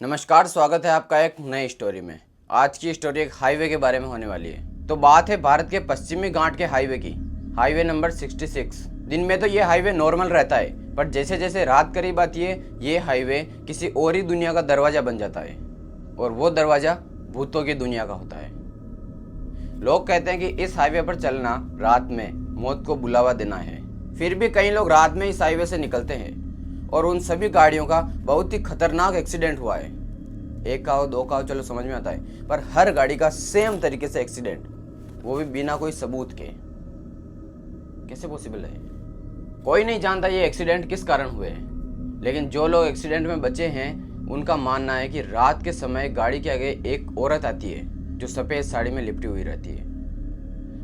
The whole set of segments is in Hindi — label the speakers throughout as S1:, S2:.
S1: नमस्कार, स्वागत है आपका एक नई स्टोरी में। आज की स्टोरी एक हाईवे के बारे में होने वाली है। तो बात है भारत के पश्चिमी घाट के हाईवे की, हाईवे नंबर 66। दिन में तो ये हाईवे नॉर्मल रहता है, पर जैसे जैसे रात करीब आती है ये हाईवे किसी और ही दुनिया का दरवाज़ा बन जाता है, और वो दरवाज़ा भूतों की दुनिया का होता है। लोग कहते हैं कि इस हाईवे पर चलना रात में मौत को बुलावा देना है। फिर भी कई लोग रात में इस हाईवे से निकलते हैं और उन सभी गाड़ियों का बहुत ही खतरनाक एक्सीडेंट हुआ है। एक का हो, दो का हो, चलो समझ में आता है, पर हर गाड़ी का सेम तरीके से एक्सीडेंट, वो भी बिना कोई सबूत के। कैसे पॉसिबल है? कोई नहीं जानता ये एक्सीडेंट किस कारण हुए हैं, लेकिन जो लोग एक्सीडेंट में बचे हैं उनका मानना है कि रात के समय गाड़ी के आगे एक औरत आती है जो सफ़ेद साड़ी में लिपटी हुई रहती है।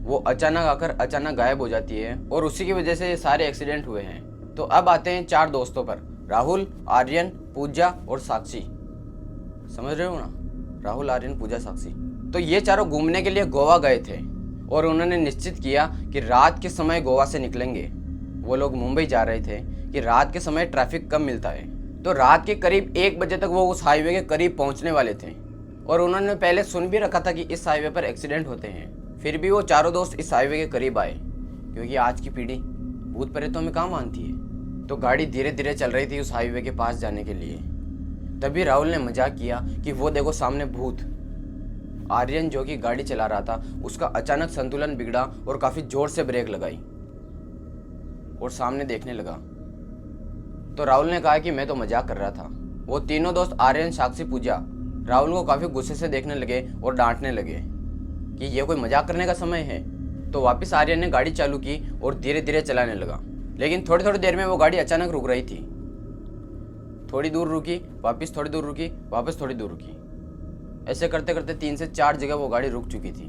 S1: वो अचानक आकर अचानक गायब हो जाती है और उसी की वजह से ये सारे एक्सीडेंट हुए हैं। तो अब आते हैं 4 दोस्तों पर, राहुल, आर्यन, पूजा और साक्षी। समझ रहे हो ना? राहुल, आर्यन, पूजा, साक्षी। तो ये चारों घूमने के लिए गोवा गए थे और उन्होंने निश्चित किया कि रात के समय गोवा से निकलेंगे। वो लोग मुंबई जा रहे थे कि रात के समय ट्रैफिक कम मिलता है। तो रात के करीब 1 बजे तक वो उस हाईवे के करीब पहुंचने वाले थे और उन्होंने पहले सुन भी रखा था कि इस हाईवे पर एक्सीडेंट होते हैं। फिर भी वो चारों दोस्त इस हाईवे के करीब आए, क्योंकि आज की पीढ़ी भूत प्रेतों में कहाँ मानती है। तो गाड़ी धीरे धीरे चल रही थी उस हाईवे के पास जाने के लिए। तभी राहुल ने मजाक किया कि वो देखो सामने भूत। आर्यन जो कि गाड़ी चला रहा था, उसका अचानक संतुलन बिगड़ा और काफी जोर से ब्रेक लगाई और सामने देखने लगा। तो राहुल ने कहा कि मैं तो मजाक कर रहा था। वो तीनों दोस्त आर्यन, साक्षी, पूजा राहुल को काफी गुस्से से देखने लगे और डांटने लगे कि ये कोई मजाक करने का समय है। तो वापस आर्यन ने गाड़ी चालू की और धीरे धीरे चलाने लगा, लेकिन थोड़ी थोड़ी देर में वो गाड़ी अचानक रुक रही थी। थोड़ी दूर रुकी, वापस थोड़ी दूर रुकी, वापस थोड़ी दूर रुकी। ऐसे करते करते 3 से 4 जगह वो गाड़ी रुक चुकी थी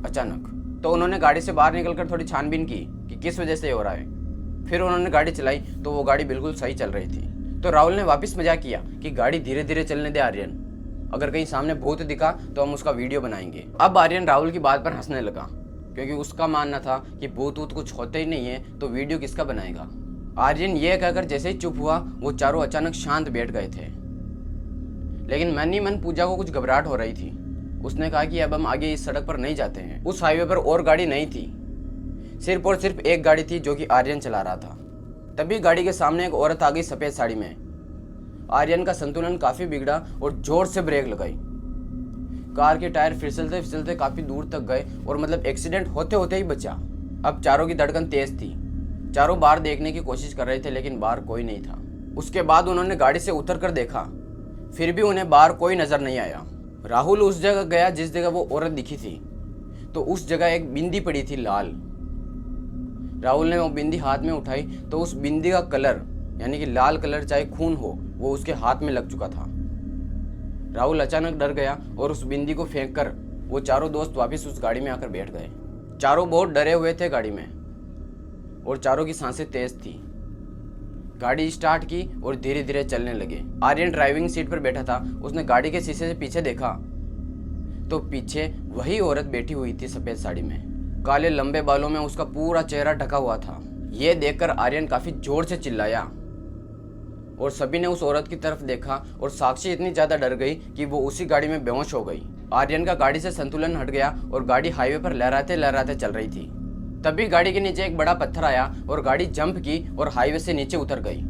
S1: अचानक। तो उन्होंने गाड़ी से बाहर निकलकर थोड़ी छानबीन की कि किस वजह से ये हो रहा है। फिर उन्होंने गाड़ी चलाई तो वो गाड़ी बिल्कुल सही चल रही थी। तो राहुल ने वापस मजाक किया कि गाड़ी धीरे धीरे चलने दे आर्यन, अगर कहीं सामने भूत दिखा तो हम उसका वीडियो बनाएंगे। अब आर्यन राहुल की बात पर हंसने लगा, क्योंकि उसका मानना था कि भूत वूत कुछ होते ही नहीं है तो वीडियो किसका बनाएगा। आर्यन ये कहकर जैसे ही चुप हुआ, वो चारों अचानक शांत बैठ गए थे। लेकिन मन ही मन पूजा को कुछ घबराहट हो रही थी। उसने कहा कि अब हम आगे इस सड़क पर नहीं जाते हैं। उस हाईवे पर और गाड़ी नहीं थी, सिर्फ और सिर्फ एक गाड़ी थी जो कि आर्यन चला रहा था। तभी गाड़ी के सामने एक औरत आ गई सफेद साड़ी में। आर्यन का संतुलन काफी बिगड़ा और जोर से ब्रेक लगाई। कार के टायर फिसलते फिसलते काफी दूर तक गए और मतलब एक्सीडेंट होते होते ही बचा। अब चारों की धड़कन तेज थी। चारों बाहर देखने की कोशिश कर रहे थे, लेकिन बाहर कोई नहीं था। उसके बाद उन्होंने गाड़ी से उतर कर देखा, फिर भी उन्हें बाहर कोई नजर नहीं आया। राहुल उस जगह गया जिस जगह वो औरत दिखी थी, तो उस जगह एक बिंदी पड़ी थी लाल। राहुल ने वो बिंदी हाथ में उठाई तो उस बिंदी का कलर, यानी कि लाल कलर चाहे खून हो, वो उसके हाथ में लग चुका था। राहुल अचानक डर गया और उस बिंदी को फेंक कर वो चारों दोस्त वापस उस गाड़ी में आकर बैठ गए। चारों बहुत डरे हुए थे गाड़ी में और चारों की सांसें तेज थी। गाड़ी स्टार्ट की और धीरे धीरे चलने लगे। आर्यन ड्राइविंग सीट पर बैठा था। उसने गाड़ी के शीशे से पीछे देखा तो पीछे वही औरत बैठी हुई थी सफेद साड़ी में। काले लंबे बालों में उसका पूरा चेहरा ढका हुआ था। यह देखकर आर्यन काफी जोर से चिल्लाया और सभी ने उस औरत की तरफ देखा और साक्षी इतनी ज्यादा डर गई कि वो उसी गाड़ी में बेहोश हो गई। आर्यन का गाड़ी से संतुलन हट गया और गाड़ी हाईवे पर लहराते लहराते चल रही थी। तभी गाड़ी के नीचे एक बड़ा पत्थर आया और गाड़ी जंप की और हाईवे से नीचे उतर गई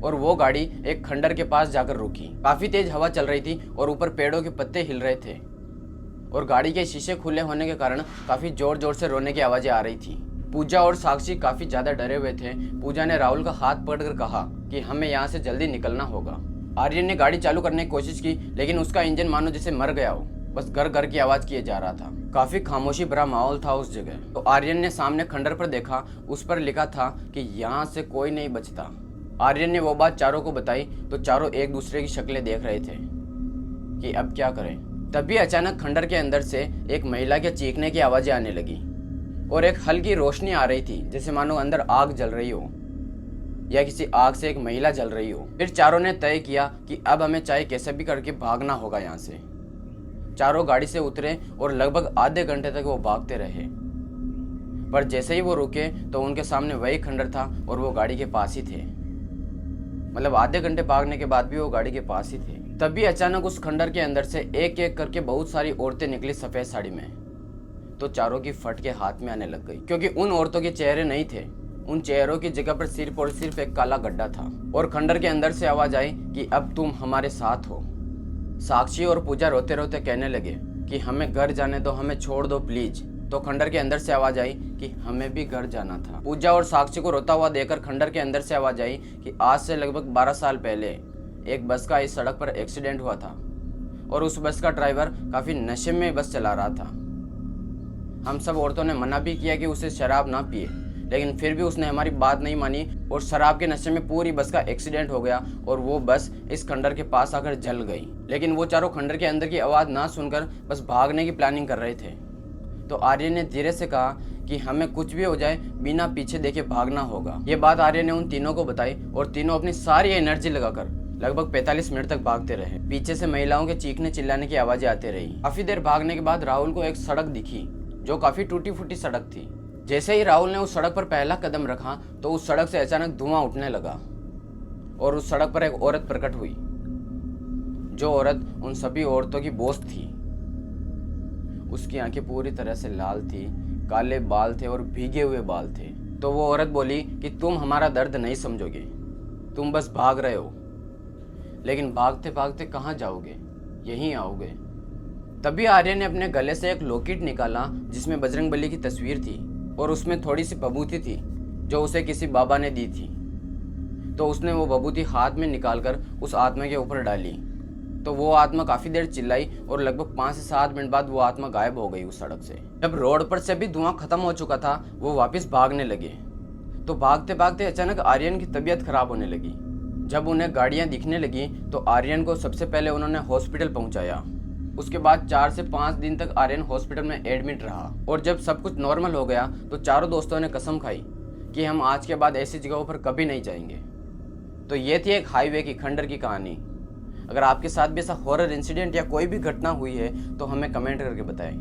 S1: और वो गाड़ी एक खंडर के पास जाकर रुकी। काफी तेज हवा चल रही थी और ऊपर पेड़ों के पत्ते हिल रहे थे और गाड़ी के शीशे खुले होने के कारण काफी जोर जोर से रोने की आवाजें आ रही थी। पूजा और साक्षी काफी ज्यादा डरे हुए थे। पूजा ने राहुल का हाथ पकड़कर कहा कि हमें यहाँ से जल्दी निकलना होगा। आर्यन ने गाड़ी चालू करने की कोशिश की, लेकिन उसका इंजन मानो जैसे मर गया हो, बस घर घर की आवाज किए जा रहा था। काफी खामोशी भरा माहौल था उस जगह। तो आर्यन ने सामने खंडर पर देखा, उस पर लिखा था कि यहाँ से कोई नहीं बचता। आर्यन ने वो बात चारों को बताई तो चारों एक दूसरे की शक्लें देख रहे थे कि अब क्या करें। तभी अचानक खंडर के अंदर से एक महिला के चीखने की आवाजें आने लगी और एक हल्की रोशनी आ रही थी, जैसे मानो अंदर आग जल रही हो या किसी आग से एक महिला जल रही हो। फिर चारों ने तय किया कि अब हमें चाहे कैसे भी करके भागना होगा यहाँ से। चारों गाड़ी से उतरे और लगभग आधे घंटे तक वो भागते रहे, पर जैसे ही वो रुके तो उनके सामने वही खंडर था और वो गाड़ी के पास ही थे। मतलब आधे घंटे भागने के बाद भी वो गाड़ी के पास ही थे। तभी अचानक उस खंडर के अंदर से एक एक करके बहुत सारी औरतें निकली सफेद साड़ी में। तो चारों की फट के हाथ में आने लग गई, क्योंकि उन औरतों के चेहरे नहीं थे। उन चेहरों की जगह पर सिर्फ और सिर्फ एक काला गड्ढा था। और खंडर के अंदर से आवाज आई कि अब तुम हमारे साथ हो। साक्षी और पूजा रोते रोते कहने लगे कि हमें घर जाने दो, हमें छोड़ दो प्लीज। तो खंडर के अंदर से आवाज आई कि हमें भी घर जाना था। पूजा और साक्षी को रोता हुआ देखकर खंडर के अंदर से आवाज आई कि आज से लगभग 12 साल पहले एक बस का इस सड़क पर एक्सीडेंट हुआ था और उस बस का ड्राइवर काफी नशे में बस चला रहा था। हम सब औरतों ने मना भी किया कि उसे शराब ना पिए, लेकिन फिर भी उसने हमारी बात नहीं मानी और शराब के नशे में पूरी बस का एक्सीडेंट हो गया और वो बस इस खंडर के पास आकर जल गई। लेकिन वो चारों खंडर के अंदर की आवाज़ ना सुनकर बस भागने की प्लानिंग कर रहे थे। तो आर्य ने धीरे से कहा कि हमें कुछ भी हो जाए बिना पीछे देखे भागना होगा। ये बात आर्य ने उन तीनों को बताई और तीनों अपनी सारी एनर्जी लगाकर लगभग 45 मिनट तक भागते रहे। पीछे से महिलाओं के चीखने चिल्लाने की आवाजें आती रही। काफी देर भागने के बाद राहुल को एक सड़क दिखी जो काफी टूटी फूटी सड़क थी। जैसे ही राहुल ने उस सड़क पर पहला कदम रखा तो उस सड़क से अचानक धुआं उठने लगा और उस सड़क पर एक औरत प्रकट हुई। जो औरत उन सभी औरतों की बॉस थी। उसकी आंखें पूरी तरह से लाल थी, काले बाल थे और भीगे हुए बाल थे। तो वो औरत बोली कि तुम हमारा दर्द नहीं समझोगे, तुम बस भाग रहे हो, लेकिन भागते भागते कहाँ जाओगे, यहीं आओगे। तभी आर्य ने अपने गले से एक लॉकेट निकाला जिसमें बजरंगबली की तस्वीर थी और उसमें थोड़ी सी बबूती थी जो उसे किसी बाबा ने दी थी। तो उसने वो बबूती हाथ में निकालकर उस आत्मा के ऊपर डाली। तो वो आत्मा काफी देर चिल्लाई और लगभग 5 से 7 मिनट बाद वो आत्मा गायब हो गई उस सड़क से। जब रोड पर से भी धुआं खत्म हो चुका था वो वापस भागने लगे। तो भागते भागते अचानक आर्यन की तबीयत खराब होने लगी। जब उन्हें गाड़ियां दिखने लगी तो आर्यन को सबसे पहले उन्होंने हॉस्पिटल पहुंचाया। उसके बाद 4 से 5 दिन तक आर्यन हॉस्पिटल में एडमिट रहा। और जब सब कुछ नॉर्मल हो गया तो चारों दोस्तों ने कसम खाई कि हम आज के बाद ऐसी जगहों पर कभी नहीं जाएंगे। तो ये थी एक हाईवे की खंडर की कहानी। अगर आपके साथ भी ऐसा हॉरर इंसिडेंट या कोई भी घटना हुई है तो हमें कमेंट करके बताएं।